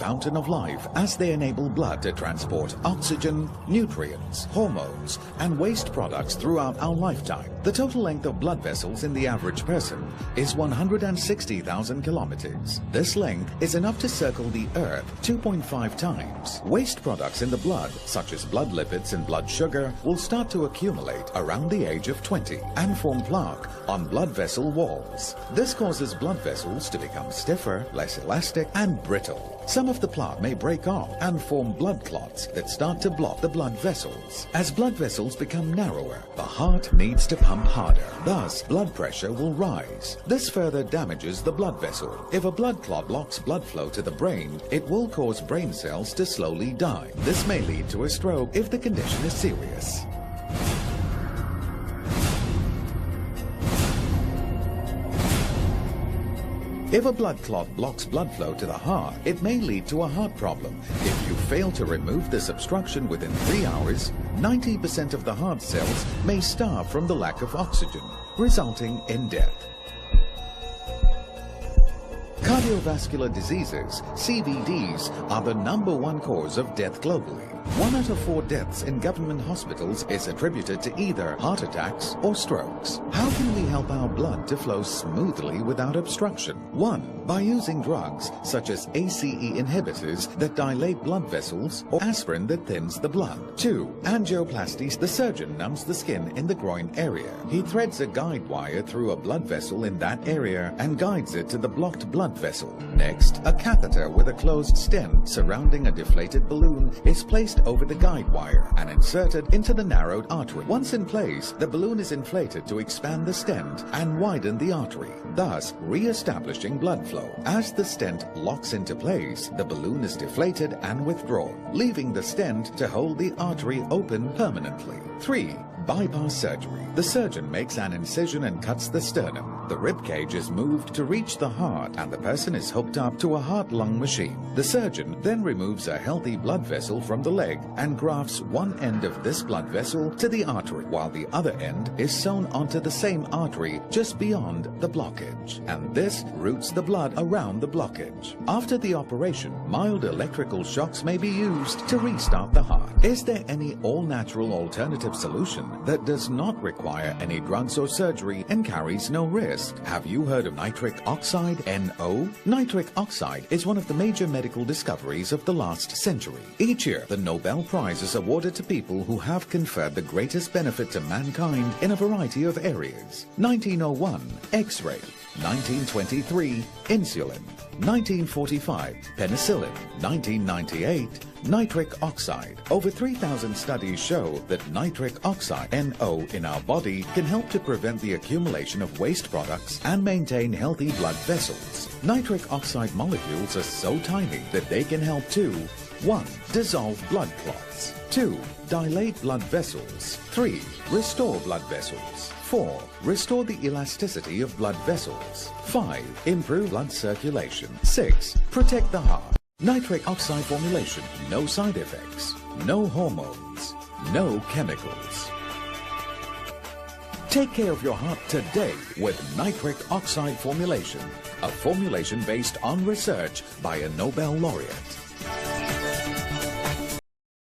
fountain of life as they enable blood to transport oxygen, nutrients, hormones, and waste products throughout our lifetime. The total length of blood vessels in the average person is 160,000 kilometers. This length is enough to circle the Earth 2.5 times. Waste products in the blood, such as blood lipids and blood sugar, will start to accumulate around the age of 20 and form plaque on blood vessel walls. This causes blood vessels to become stiffer, less elastic, and brittle. Some of the plaque may break off and form blood clots that start to block the blood vessels. As blood vessels become narrower, the heart needs to pump harder. Thus, blood pressure will rise. This further damages the blood vessel. If a blood clot blocks blood flow to the brain, it will cause brain cells to slowly die. This may lead to a stroke if the condition is serious. If a blood clot blocks blood flow to the heart, it may lead to a heart problem. If you fail to remove this obstruction within 3 hours, 90% of the heart cells may starve from the lack of oxygen, resulting in death. Cardiovascular diseases, CVDs, are the #1 cause of death globally. 1 out of 4 deaths in government hospitals is attributed to either heart attacks or strokes. How can we help our blood to flow smoothly without obstruction? 1. By using drugs such as ACE inhibitors that dilate blood vessels or aspirin that thins the blood. 2. Angioplasty. The surgeon numbs the skin in the groin area. He threads a guide wire through a blood vessel in that area and guides it to the blocked blood vessel. Next, a catheter with a closed stent surrounding a deflated balloon is placed over the guide wire and inserted into the narrowed artery. Once in place, the balloon is inflated to expand the stent and widen the artery, thus re-establishing blood flow. As the stent locks into place, the balloon is deflated and withdrawn, leaving the stent to hold the artery open permanently. 3. Bypass surgery. The surgeon makes an incision and cuts the sternum. The rib cage is moved to reach the heart and the person is hooked up to a heart-lung machine. The surgeon then removes a healthy blood vessel from the leg and grafts one end of this blood vessel to the artery, while the other end is sewn onto the same artery just beyond the blockage. And this routes the blood around the blockage. After the operation, mild electrical shocks may be used to restart the heart. Is there any all-natural alternative solution that does not require any drugs or surgery and carries no risk? Have you heard of nitric oxide, NO? Nitric oxide is one of the major medical discoveries of the last century. Each year, the Nobel Prize is awarded to people who have conferred the greatest benefit to mankind in a variety of areas. 1901, X-ray. 1923, insulin. 1945, penicillin. 1998, nitric oxide. Over 3,000 studies show that nitric oxide, NO, in our body can help to prevent the accumulation of waste products and maintain healthy blood vessels. Nitric oxide molecules are so tiny that they can help to 1. Dissolve blood clots. 2. Dilate blood vessels. 3. Restore blood vessels. 4. Restore the elasticity of blood vessels. 5. Improve blood circulation. 6. Protect the heart. Nitric oxide formulation. No side effects. No hormones. No chemicals. Take care of your heart today with nitric oxide formulation, a formulation based on research by a Nobel laureate.